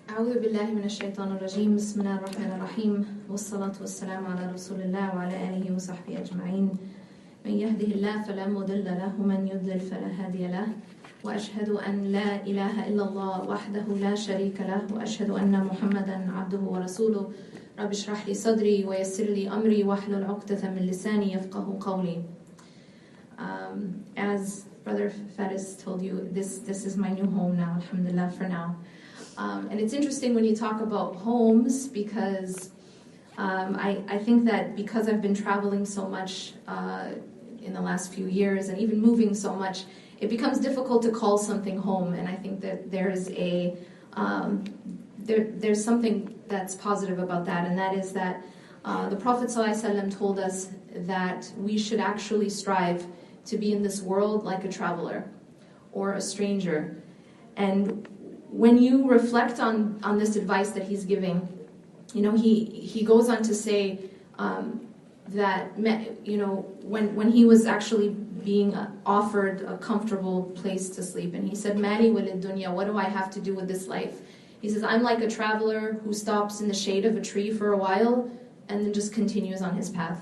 أعوذ بالله من الشيطان الرجيم بسم الله الرحمن الرحيم والصلاة والسلام على رسول الله وعلى آله وصحبه أجمعين من يهده الله فلا مضل له ومن يضلل فلا هادي له وأشهد أن لا إله إلا الله وحده لا شريك له وأشهد أن محمدا عبده ورسوله رب اشرح لي صدري ويسر لي أمري واحلل عقدة من لساني يفقه قولي. As Brother Faris told you, this is my new home now, alhamdulillah, for now. And it's interesting when you talk about homes because I think that because I've been traveling so much in the last few years and even moving so much, it becomes difficult to call something home. And I think that there's something that's positive about that, and that is that the Prophet ﷺ told us that we should actually strive to be in this world like a traveler or a stranger. And when you reflect on this advice that he's giving, you know, he goes on to say that, you know, when he was actually being offered a comfortable place to sleep, and he said, "Mali walid dunya, what do I have to do with this life?" He says, "I'm like a traveler who stops in the shade of a tree for a while and then just continues on his path."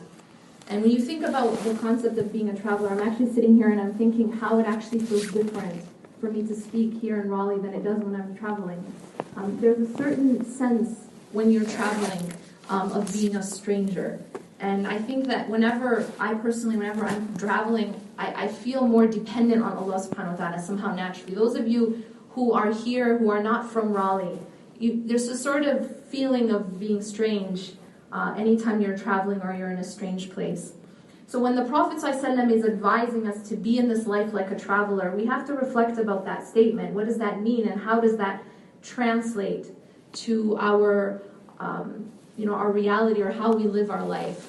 And when you think about the concept of being a traveler, I'm actually sitting here and I'm thinking how it actually feels different for me to speak here in Raleigh than it does when I'm traveling. There's a certain sense when you're traveling of being a stranger. And I think that whenever I'm traveling, I feel more dependent on Allah subhanahu wa ta'ala somehow naturally. Those of you who are here, who are not from Raleigh, there's a sort of feeling of being strange anytime you're traveling or you're in a strange place. So when the Prophet ﷺ is advising us to be in this life like a traveler, we have to reflect about that statement. What does that mean, and how does that translate to our, our reality, or how we live our life?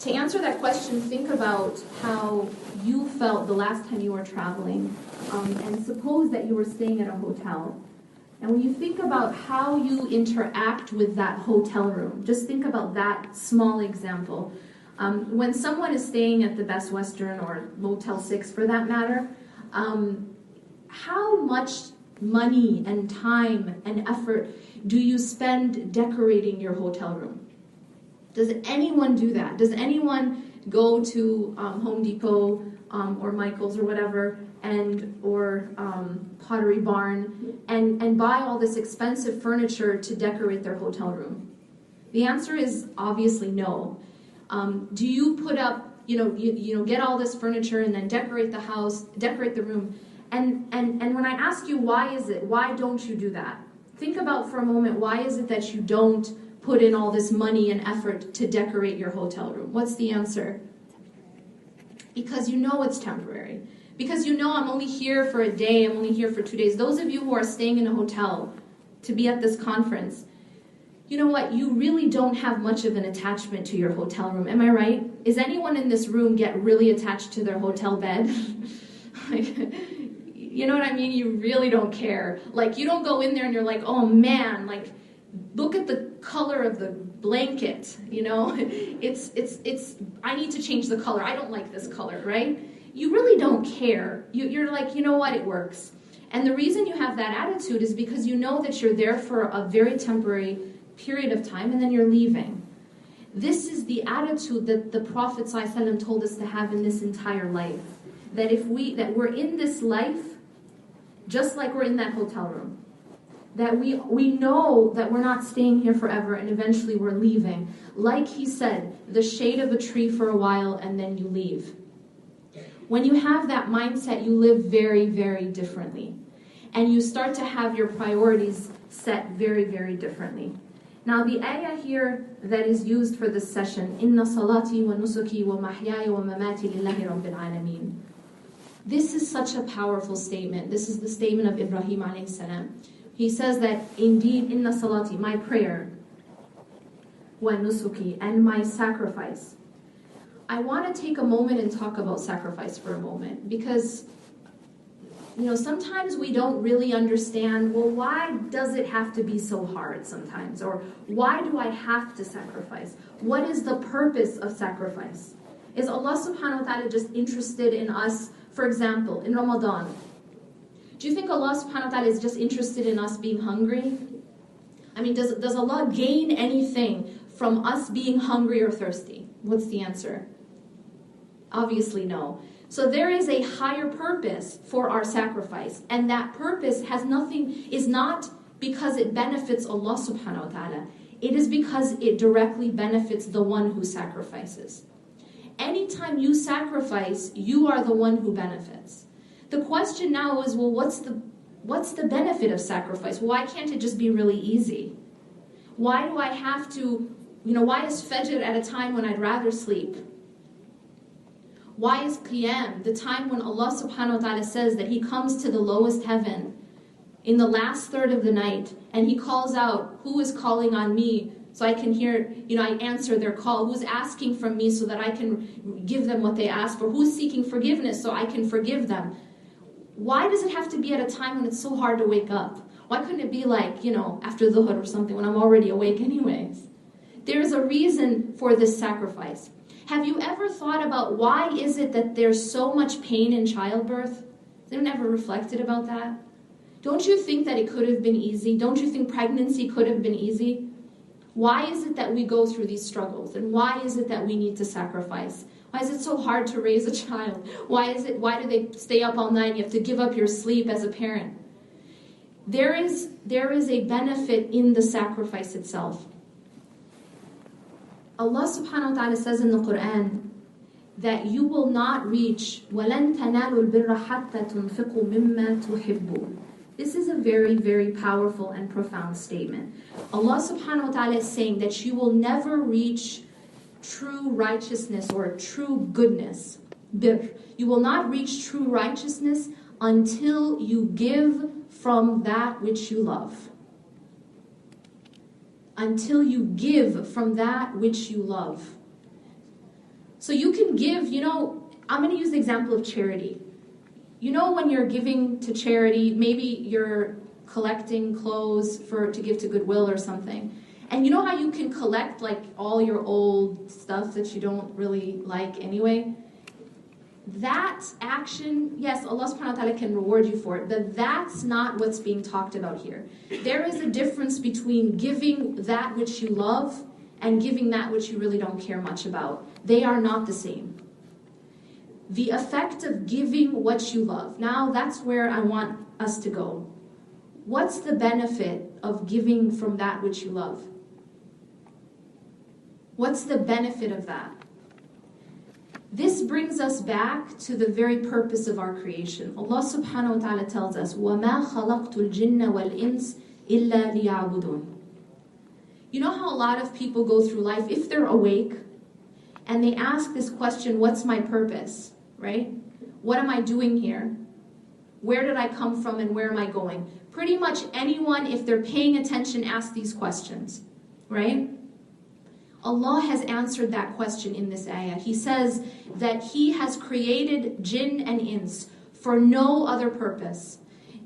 To answer that question, think about how you felt the last time you were traveling, and suppose that you were staying at a hotel. And when you think about how you interact with that hotel room, just think about that small example. When someone is staying at the Best Western or Motel 6 for that matter, how much money and time and effort do you spend decorating your hotel room? Does anyone do that? Does anyone go to Home Depot or Michael's or whatever, or Pottery Barn, and buy all this expensive furniture to decorate their hotel room? The answer is obviously no. Do you put up, get all this furniture and then decorate the house, decorate the room? And when I ask you why don't you do that? Think about for a moment, why is it that you don't put in all this money and effort to decorate your hotel room? What's the answer? Because you know it's temporary. Because you know I'm only here for a day, I'm only here for 2 days. Those of you who are staying in a hotel to be at this conference, you know what? You really don't have much of an attachment to your hotel room. Am I right? Is anyone in this room get really attached to their hotel bed? You know what I mean? You really don't care. Like, you don't go in there and you're like, oh man, like, look at the color of the blanket, you know? I need to change the color. I don't like this color, right? You really don't care. You're like, you know what? It works. And the reason you have that attitude is because you know that you're there for a very temporary period of time and then you're leaving. This is the attitude that the Prophet ﷺ told us to have in this entire life. That we're in this life just like we're in that hotel room. That we know that we're not staying here forever and eventually we're leaving. Like he said, the shade of a tree for a while and then you leave. When you have that mindset, you live very, very differently. And you start to have your priorities set very, very differently. Now the ayah here that is used for this session, Inna salati wa nusuki wa mahyaya wa mamati lillahi rabbil alameen. This is such a powerful statement. This is the statement of Ibrahim alayhi salam. He says that indeed, Inna salati, my prayer, wa nusuki, and my sacrifice. I want to take a moment and talk about sacrifice for a moment, because sometimes we don't really understand, well, why does it have to be so hard sometimes? Or why do I have to sacrifice? What is the purpose of sacrifice? Is Allah subhanahu wa ta'ala just interested in us, for example, in Ramadan? Do you think Allah subhanahu wa ta'ala is just interested in us being hungry? I mean, does Allah gain anything from us being hungry or thirsty? What's the answer? Obviously no. So there is a higher purpose for our sacrifice, and that purpose is not because it benefits Allah subhanahu wa ta'ala. It is because it directly benefits the one who sacrifices. Anytime you sacrifice, you are the one who benefits. The question now is, well, what's the benefit of sacrifice? Why can't it just be really easy? Why do I have to, why is Fajr at a time when I'd rather sleep? Why is Qiyam, the time when Allah subhanahu wa ta'ala says that He comes to the lowest heaven in the last third of the night, and He calls out, who is calling on me so I can hear, I answer their call, who's asking from me so that I can give them what they ask for, who's seeking forgiveness so I can forgive them? Why does it have to be at a time when it's so hard to wake up? Why couldn't it be like, after Dhuhr or something when I'm already awake anyways? There's a reason for this sacrifice. Have you ever thought about why is it that there's so much pain in childbirth? Has anyone ever reflected about that? Don't you think that it could have been easy? Don't you think pregnancy could have been easy? Why is it that we go through these struggles? And why is it that we need to sacrifice? Why is it so hard to raise a child? Why do they stay up all night and you have to give up your sleep as a parent? There is a benefit in the sacrifice itself. Allah subhanahu wa ta'ala says in the Quran that you will not reach وَلَن تَنَالُوا الْبِرَّ حَتَّى تُنْفِقُوا مِمَّا تُحِبُّونَ. This is a very, very powerful and profound statement. Allah subhanahu wa ta'ala is saying that you will never reach true righteousness or true goodness. Bir. You will not reach true righteousness until you give from that which you love. Until you give from that which you love. So you can give, I'm going to use the example of charity. When you're giving to charity, maybe you're collecting clothes to give to Goodwill or something. And you know how you can collect like all your old stuff that you don't really like anyway? That action, yes, Allah subhanahu wa ta'ala can reward you for it, but that's not what's being talked about here. There is a difference between giving that which you love and giving that which you really don't care much about. They are not the same. The effect of giving what you love. Now that's where I want us to go. What's the benefit of giving from that which you love? What's the benefit of that? This brings us back to the very purpose of our creation. Allah subhanahu wa ta'ala tells us, وَمَا خَلَقْتُ الْجِنَّ وَالْإِنسِ إِلَّا لِيَعْبُدُونَ. You know how a lot of people go through life, if they're awake, and they ask this question, what's my purpose? Right? What am I doing here? Where did I come from and where am I going? Pretty much anyone, if they're paying attention, asks these questions. Right? Allah has answered that question in this ayah. He says that He has created jinn and ins for no other purpose.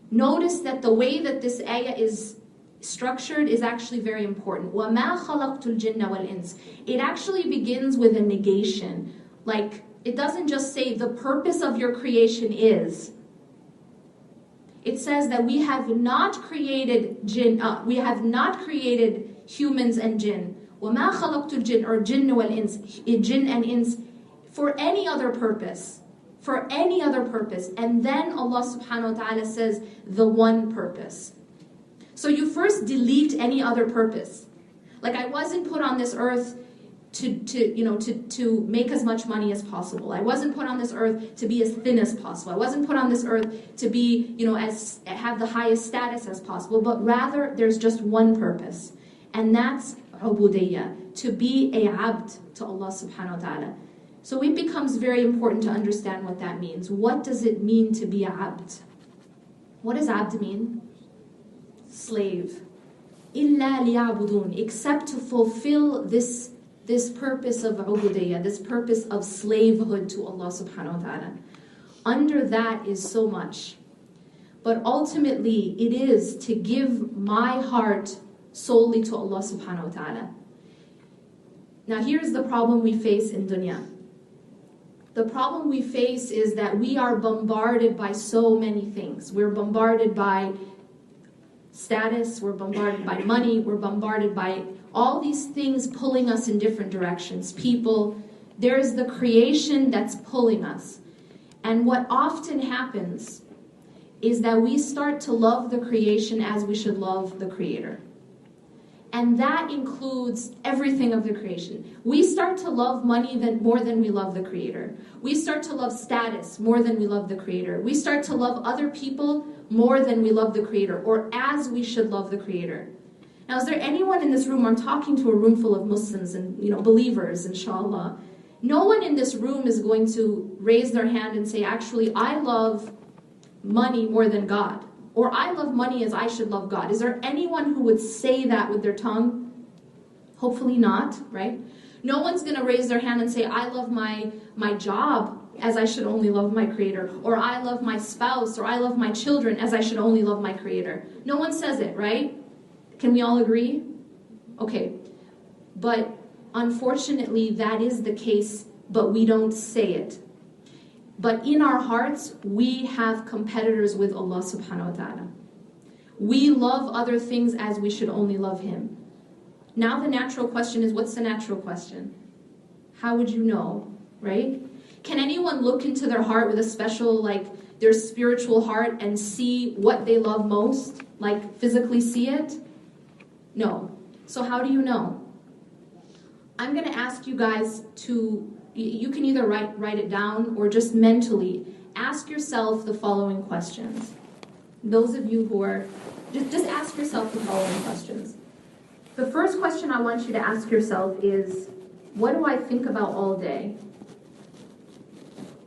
Notice that the way that this ayah is structured is actually very important. وَمَا خَلَقْتُ الْجِنَّ وَالْإِنسِ. It actually begins with a negation. Like, it doesn't just say the purpose of your creation is. It says that we have not created we have not created humans and jinn. وَمَا خَلَقْتُ الْجِنَّ or jinn وَالْإِنسِ, jinn and ins, for any other purpose. For any other purpose. And then Allah subhanahu wa ta'ala says the one purpose. So you first delete any other purpose. Like, I wasn't put on this earth to make as much money as possible. I wasn't put on this earth to be as thin as possible. I wasn't put on this earth to be, have the highest status as possible. But rather, there's just one purpose. And that's ubudiyya, to be a abd to Allah subhanahu wa ta'ala. So it becomes very important to understand what that means. What does it mean to be a abd? What does abd mean? Slave. Illa liya'budun, except to fulfill this purpose of ubudiyya, this purpose of slavehood to Allah subhanahu wa ta'ala. Under that is so much. But ultimately, it is to give my heart solely to Allah subhanahu wa ta'ala. Now here's the problem we face in dunya. The problem we face is that we are bombarded by so many things. We're bombarded by status, we're bombarded by money, we're bombarded by all these things pulling us in different directions. People, there's the creation that's pulling us. And what often happens is that we start to love the creation as we should love the Creator. And that includes everything of the creation. We start to love money more than we love the Creator. We start to love status more than we love the Creator. We start to love other people more than we love the Creator, or as we should love the Creator. Now, is there anyone in this room? I'm talking to a room full of Muslims and believers, inshallah. No one in this room is going to raise their hand and say, actually, I love money more than God. Or I love money as I should love God. Is there anyone who would say that with their tongue? Hopefully not, right? No one's going to raise their hand and say, I love my job as I should only love my Creator. Or I love my spouse, or I love my children as I should only love my Creator. No one says it, right? Can we all agree? Okay. But unfortunately, that is the case, but we don't say it. But in our hearts, we have competitors with Allah subhanahu wa ta'ala. We love other things as we should only love Him. Now the natural question is, what's the natural question? How would you know, right? Can anyone look into their heart with a special, their spiritual heart and see what they love most? Physically see it? No. So how do you know? I'm going to ask you guys to... You can either write it down or just mentally ask yourself the following questions. Those of you who are, just ask yourself the following questions. The first question I want you to ask yourself is, what do I think about all day?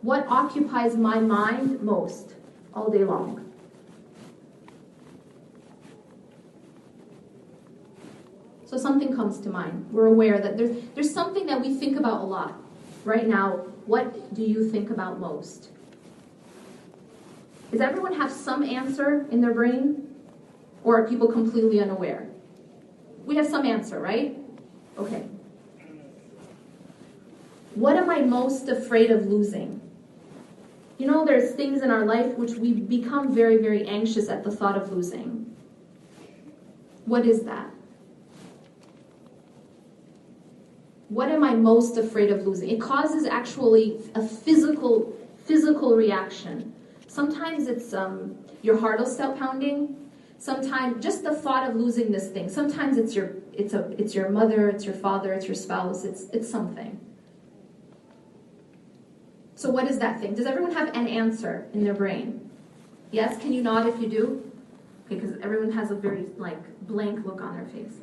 What occupies my mind most all day long? So something comes to mind. We're aware that there's something that we think about a lot. Right now, what do you think about most? Does everyone have some answer in their brain? Or are people completely unaware? We have some answer, right? Okay. What am I most afraid of losing? There's things in our life which we become very, very anxious at the thought of losing. What is that? What am I most afraid of losing? It causes actually a physical reaction. Sometimes it's your heart will start pounding. Sometimes just the thought of losing this thing. Sometimes it's your mother, it's your father, it's your spouse. It's something. So what is that thing? Does everyone have an answer in their brain? Yes? Can you nod if you do? Okay, because everyone has a very blank look on their face.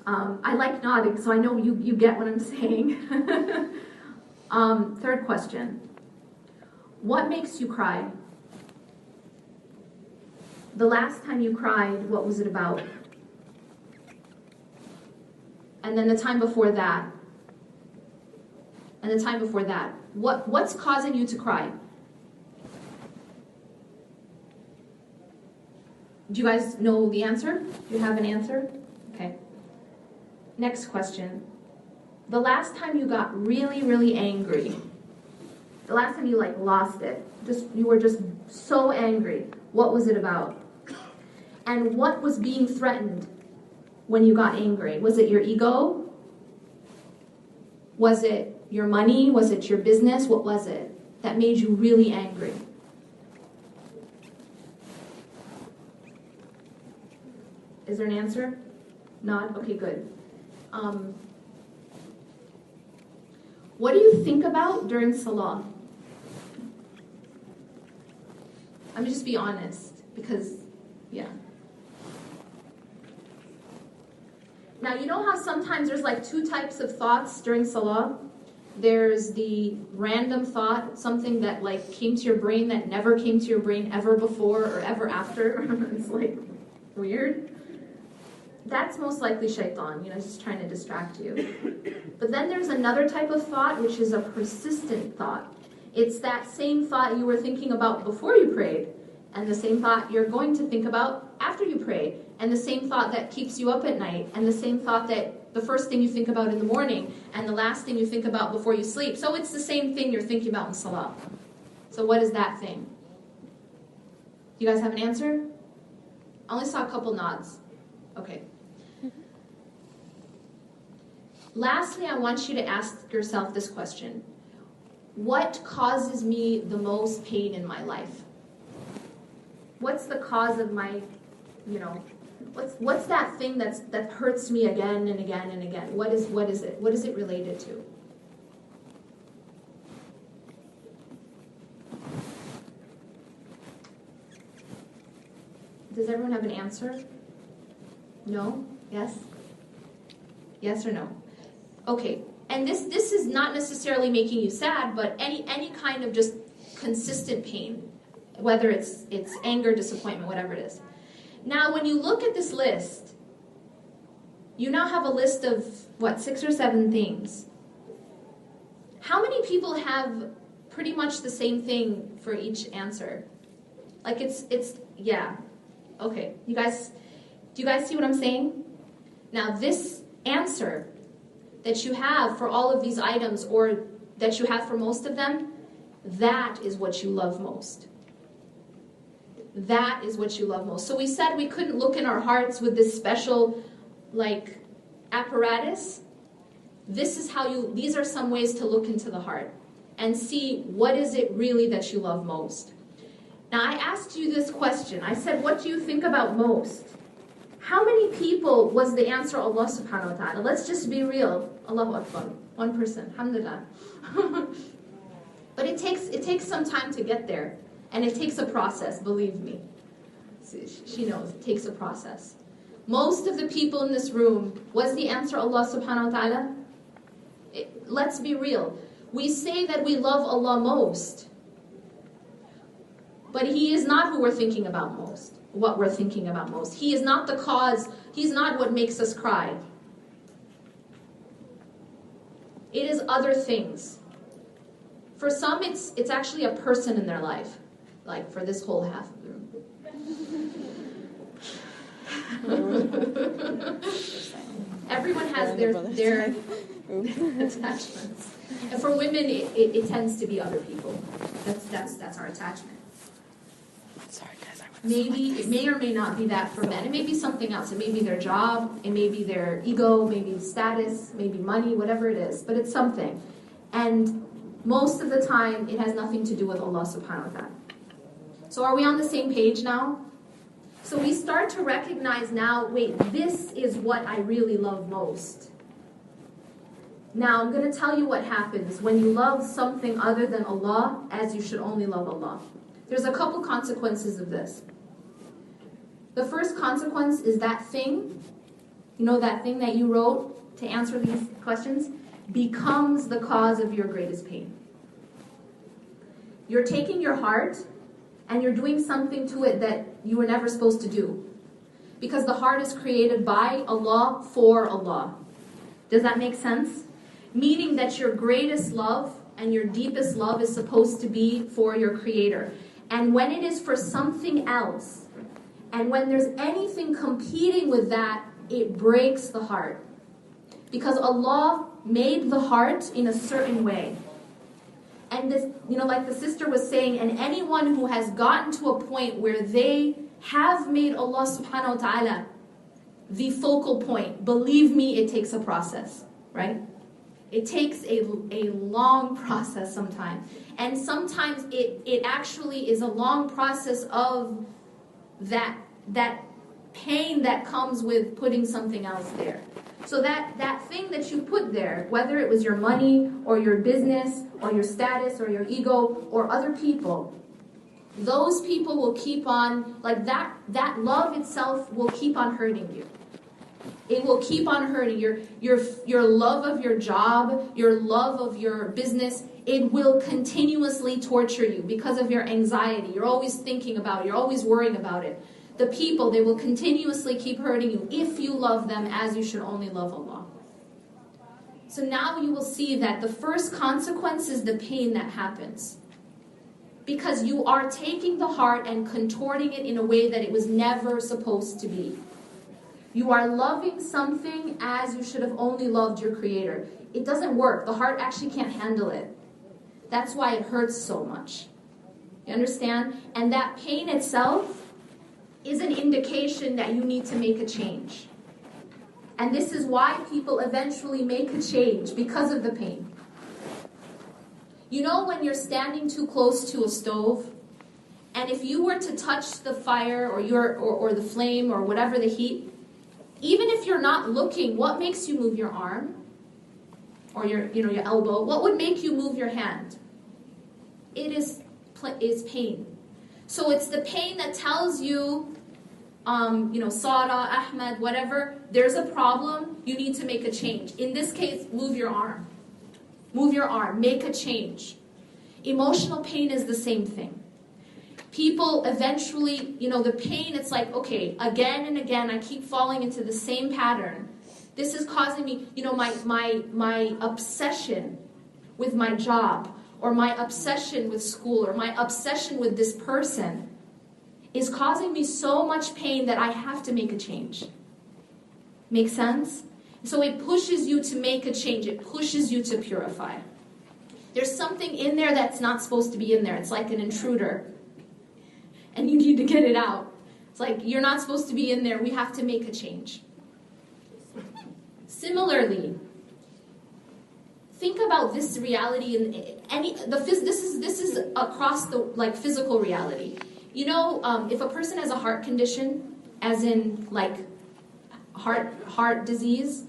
I like nodding, so I know you get what I'm saying. Third question. What makes you cry? The last time you cried, what was it about? And then the time before that. And the time before that. What's causing you to cry? Do you guys know the answer? Do you have an answer? Okay. Next question. The last time you got really, really angry, the last time you lost it, you were just so angry, what was it about? And what was being threatened when you got angry? Was it your ego? Was it your money? Was it your business? What was it that made you really angry? Is there an answer? Not? Okay, good. What do you think about during Salah? Let me just be honest, because, yeah. Now, you know how sometimes there's two types of thoughts during Salah? There's the random thought, something that came to your brain that never came to your brain ever before or ever after. It's weird. That's most likely shaitan, just trying to distract you. But then there's another type of thought, which is a persistent thought. It's that same thought you were thinking about before you prayed, and the same thought you're going to think about after you pray, and the same thought that keeps you up at night, and the same thought that the first thing you think about in the morning and the last thing you think about before you sleep. So it's the same thing you're thinking about in salah. So what is that thing? You guys have an answer? I only saw a couple nods. Okay. Lastly, I want you to ask yourself this question. What causes me the most pain in my life? What's the cause of my, what's that thing that hurts me again and again and again? What is it? What is it related to? Does everyone have an answer? No? Yes? Yes or no? Okay. And this is not necessarily making you sad, but any kind of just consistent pain, whether it's anger, disappointment, whatever it is. Now, when you look at this list, you now have a list of, 6 or 7 things. How many people have pretty much the same thing for each answer? Like yeah. Okay. Do you guys see what I'm saying? Now, this answer that you have for all of these items, or that you have for most of them, that is what you love most. That is what you love most. So we said we couldn't look in our hearts with this special, apparatus. These are some ways to look into the heart and see what is it really that you love most. Now, I asked you this question. I said, what do you think about most? How many people was the answer Allah subhanahu wa ta'ala? Let's just be real. Allahu Akbar. One person. Alhamdulillah. But it takes some time to get there. And it takes a process, believe me. She knows, it takes a process. Most of the people in this room, was the answer Allah subhanahu wa ta'ala? Let's be real. We say that we love Allah most. But He is not who we're thinking about most. What we're thinking about most. He is not the cause. He's not what makes us cry. It is other things. For some, it's actually a person in their life. Like for this whole half of the room. Everyone has their attachments. And for women, it tends to be other people. That's our attachment. Sorry, guys. Maybe it may or may not be that for men. It may be something else. It may be their job. It may be their ego. Maybe status. Maybe money. Whatever it is. But it's something. And most of the time, it has nothing to do with Allah subhanahu wa ta'ala. So are we on the same page now? So we start to recognize now, wait, this is what I really love most. Now I'm going to tell you what happens when you love something other than Allah as you should only love Allah. There's a couple consequences of this. The first consequence is that thing, that thing that you wrote to answer these questions, becomes the cause of your greatest pain. You're taking your heart and you're doing something to it that you were never supposed to do. Because the heart is created by Allah for Allah. Does that make sense? Meaning that your greatest love and your deepest love is supposed to be for your Creator. And when it is for something else, and when there's anything competing with that, it breaks the heart. Because Allah made the heart in a certain way. And this, like the sister was saying, and anyone who has gotten to a point where they have made Allah subhanahu wa ta'ala the focal point, believe me, it takes a process, right? It takes a long process sometimes. And sometimes it actually is a long process of that pain that comes with putting something else there. So that thing that you put there, whether it was your money or your business or your status or your ego or other people, those people will keep on, that love itself will keep on hurting you. It will keep on hurting. Your love of your job, your love of your business, it will continuously torture you because of your anxiety. You're always thinking about it. You're always worrying about it. The people, they will continuously keep hurting you if you love them as you should only love Allah. So now you will see that the first consequence is the pain that happens. Because you are taking the heart and contorting it in a way that it was never supposed to be. You are loving something as you should have only loved your Creator. It doesn't work. The heart actually can't handle it. That's why it hurts so much. You understand? And that pain itself is an indication that you need to make a change. And this is why people eventually make a change, because of the pain. You know when you're standing too close to a stove, and if you were to touch the fire or the flame or whatever the heat, even if you're not looking, what makes you move your arm? Or your elbow? What would make you move your hand? It is pain. So it's the pain that tells you, Sara, Ahmed, whatever, there's a problem, you need to make a change. In this case, move your arm. Move your arm, make a change. Emotional pain is the same thing. People eventually, the pain, it's like, okay, again and again, I keep falling into the same pattern. This is causing me, my obsession with my job, or my obsession with school, or my obsession with this person is causing me so much pain that I have to make a change. Make sense? So it pushes you to make a change. It pushes you to purify. There's something in there that's not supposed to be in there. It's like an intruder. And you need to get it out. It's like, you're not supposed to be in there. We have to make a change. Similarly, think about this reality this is across the physical reality. If a person has a heart condition, as in heart disease,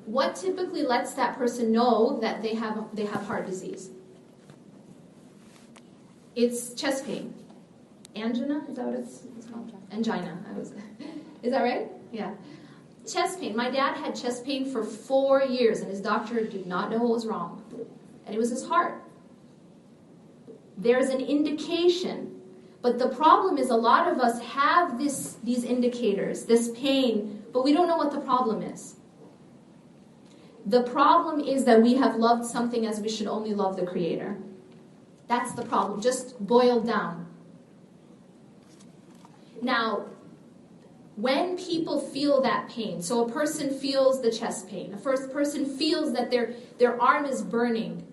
what typically lets that person know that they have heart disease? It's chest pain. Angina, is that what it's called? Angina. Is that right? Yeah. Chest pain. My dad had chest pain for 4 years, and his doctor did not know what was wrong. And it was his heart. There's an indication. But the problem is a lot of us have these indicators, this pain, but we don't know what the problem is. The problem is that we have loved something as we should only love the Creator. That's the problem, just boiled down. Now, when people feel that pain, so a person feels the chest pain, a first person feels that their arm is burning,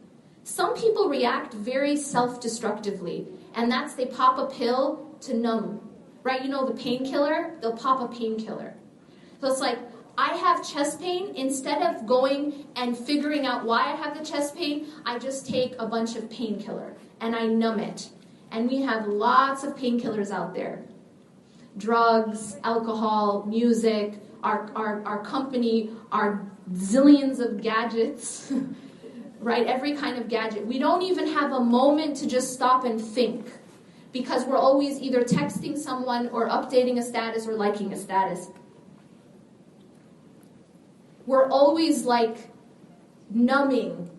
some people react very self-destructively, and that's they pop a pill to numb. Right, the painkiller, they'll pop a painkiller. So it's like, I have chest pain, instead of going and figuring out why I have the chest pain, I just take a bunch of painkiller, and I numb it. And we have lots of painkillers out there. Drugs, alcohol, music, our company, our zillions of gadgets, right? Every kind of gadget. We don't even have a moment to just stop and think, because we're always either texting someone or updating a status or liking a status. We're always numbing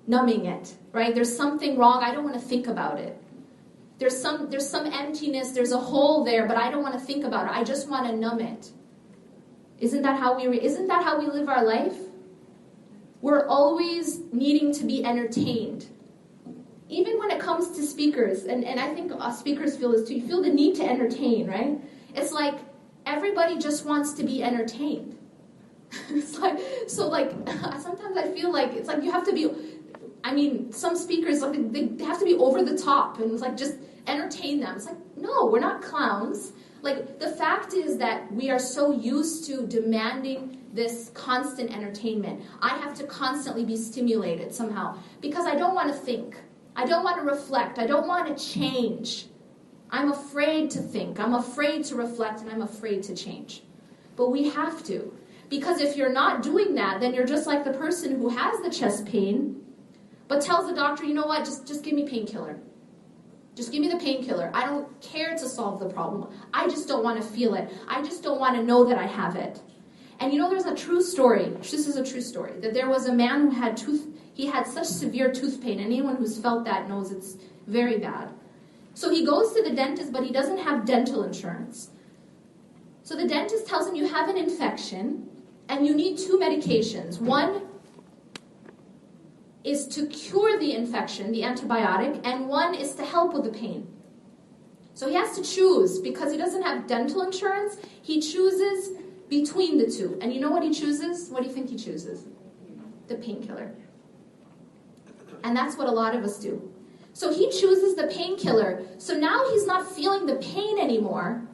it, right? There's something wrong. I don't want to think about it. There's some emptiness, there's a hole there, but I don't want to think about it. I just want to numb it. Isn't that how we live our life? We're always needing to be entertained. Even when it comes to speakers, and I think speakers feel this too, you feel the need to entertain, right? It's like everybody just wants to be entertained. Sometimes I feel like it's like you have to be, some speakers, they have to be over the top, and it's like, just entertain them. It's like, no, we're not clowns. The fact is that we are so used to demanding this constant entertainment. I have to constantly be stimulated somehow, because I don't want to think. I don't want to reflect. I don't want to change. I'm afraid to think. I'm afraid to reflect, and I'm afraid to change. But we have to. Because if you're not doing that, then you're just like the person who has the chest pain, but tells the doctor, you know what, just give me painkiller. Just give me the painkiller. I don't care to solve the problem. I just don't want to feel it. I just don't want to know that I have it. And there's a true story. This is a true story. That there was a man who had he had such severe tooth pain. Anyone who's felt that knows it's very bad. So he goes to the dentist, but he doesn't have dental insurance. So the dentist tells him, you have an infection, and you need 2 medications. One is to cure the infection, the antibiotic, and one is to help with the pain. So he has to choose, because he doesn't have dental insurance, he chooses between the two. And you know what he chooses? What do you think he chooses? The painkiller. And that's what a lot of us do. So he chooses the painkiller. So now he's not feeling the pain anymore,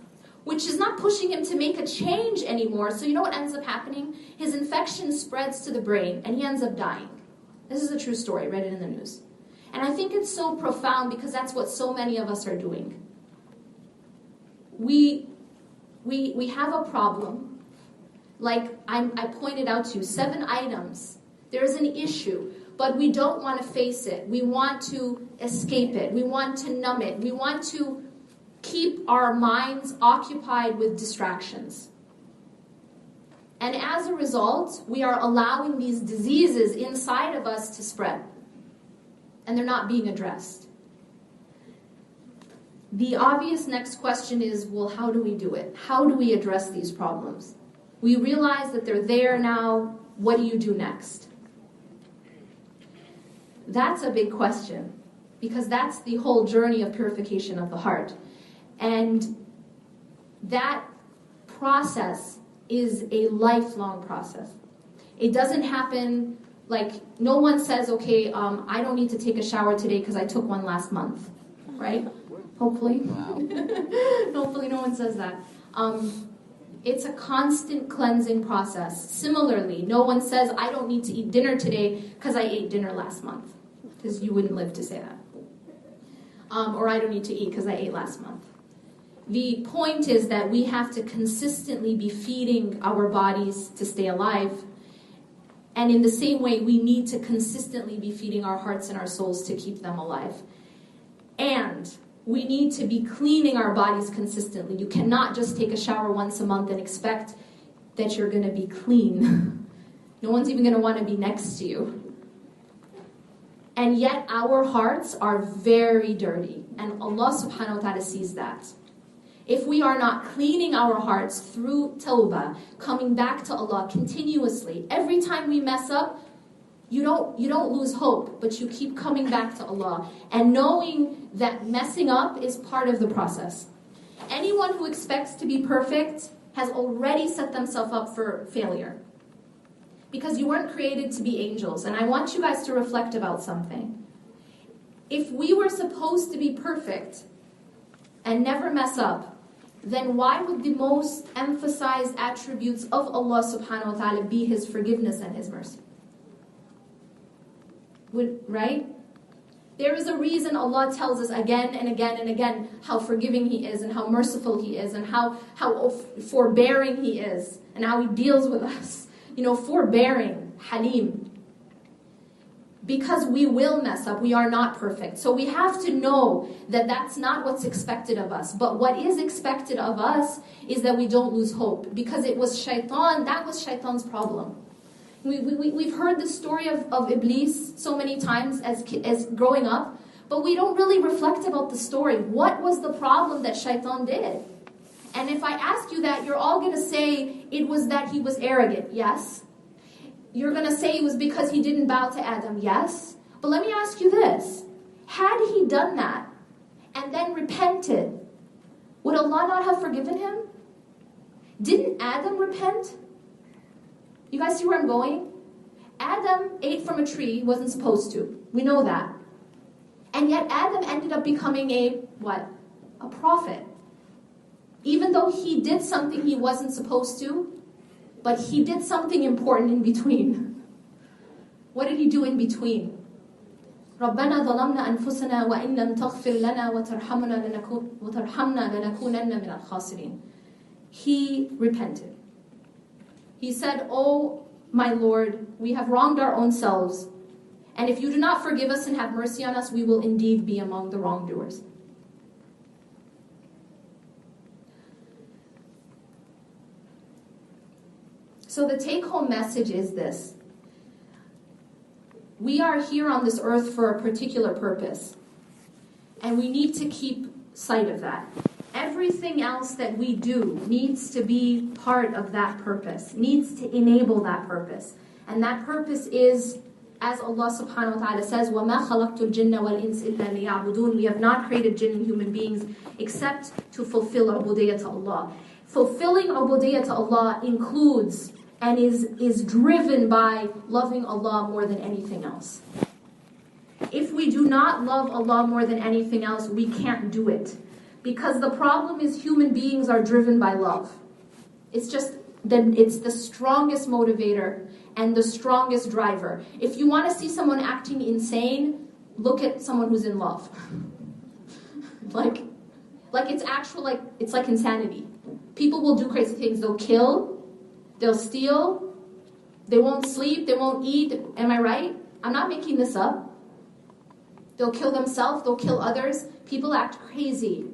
which is not pushing him to make a change anymore. So you know what ends up happening? His infection spreads to the brain, and he ends up dying. This is a true story. Read it in the news. And I think it's so profound because that's what so many of us are doing. We have a problem. Like I pointed out to you, 7 items. There's an issue, but we don't want to face it. We want to escape it. We want to numb it. We want to keep our minds occupied with distractions. And as a result, we are allowing these diseases inside of us to spread. And they're not being addressed. The obvious next question is, well, how do we do it? How do we address these problems? We realize that they're there now. What do you do next? That's a big question, because that's the whole journey of purification of the heart. And that process is a lifelong process. It doesn't happen like, no one says, okay, I don't need to take a shower today because I took one last month, right? Hopefully. Wow. Hopefully no one says that. It's a constant cleansing process. Similarly, no one says, I don't need to eat dinner today because I ate dinner last month. Because you wouldn't live to say that. Or I don't need to eat because I ate last month. The point is that we have to consistently be feeding our bodies to stay alive. And in the same way, we need to consistently be feeding our hearts and our souls to keep them alive. And we need to be cleaning our bodies consistently. You cannot just take a shower once a month and expect that you're going to be clean. No one's even going to want to be next to you. And yet our hearts are very dirty. And Allah subhanahu wa ta'ala sees that. If we are not cleaning our hearts through tawbah, coming back to Allah continuously, every time we mess up, you don't lose hope, but you keep coming back to Allah. And knowing that messing up is part of the process. Anyone who expects to be perfect has already set themselves up for failure. Because you weren't created to be angels. And I want you guys to reflect about something. If we were supposed to be perfect and never mess up, then why would the most emphasized attributes of Allah subhanahu wa ta'ala be His forgiveness and His mercy? Right? There is a reason Allah tells us again and again and again how forgiving He is and how merciful He is and how forbearing He is and how He deals with us. Forbearing, Halim. Because we will mess up, we are not perfect. So we have to know that that's not what's expected of us. But what is expected of us is that we don't lose hope. Because it was shaitan, that was shaitan's problem. We've heard the story of Iblis so many times as growing up, but we don't really reflect about the story. What was the problem that shaitan did? And if I ask you that, you're all going to say it was that he was arrogant. Yes. You're going to say it was because he didn't bow to Adam. Yes. But let me ask you this. Had he done that and then repented, would Allah not have forgiven him? Didn't Adam repent? You guys see where I'm going? Adam ate from a tree he wasn't supposed to. We know that. And yet Adam ended up becoming a prophet. Even though he did something he wasn't supposed to, but he did something important in between. What did he do in between? رَبَّنَا ظَلَمْنَا أَنفُسَنَا وَإِن لَمْ تَغْفِرْ لَنَا وَتَرْحَمْنَا لَنَكُونَنَّ مِنَ الْخَاسِرِينَ. He repented. He said, "Oh, my Lord, we have wronged our own selves. And if you do not forgive us and have mercy on us, we will indeed be among the wrongdoers." So the take-home message is this. We are here on this earth for a particular purpose. And we need to keep sight of that. Everything else that we do needs to be part of that purpose, needs to enable that purpose. And that purpose is, as Allah subhanahu wa ta'ala says, وَمَا خَلَقْتُ الْجِنَّ وَالْإِنسِ إِلَّا لِيَعْبُدُونَ. We have not created jinn and human beings except to fulfill ubudiyyah to Allah. Fulfilling ubudiyyah to Allah includes and is driven by loving Allah more than anything else. If we do not love Allah more than anything else, we can't do it. Because the problem is human beings are driven by love. It's the strongest motivator and the strongest driver. If you want to see someone acting insane, look at someone who's in love. It's like insanity. People will do crazy things. They'll kill, they'll steal, they won't sleep, they won't eat. Am I right? I'm not making this up. They'll kill themselves, they'll kill others. People act crazy.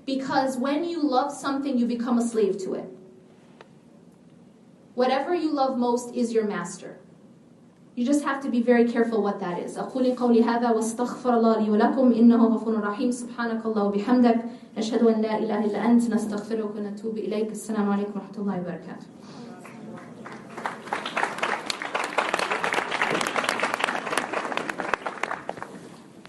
Because when you love something, you become a slave to it. Whatever you love most is your master. You just have to be very careful what that is. أقول قولي هذا واستغفر الله لي ولكم إنه غفور رحيم سبحانك الله وبحمدك نشهد أن لا إله إلا أنت نستغفرك ونتوب إليك السلام عليكم ورحمة الله وبركاته.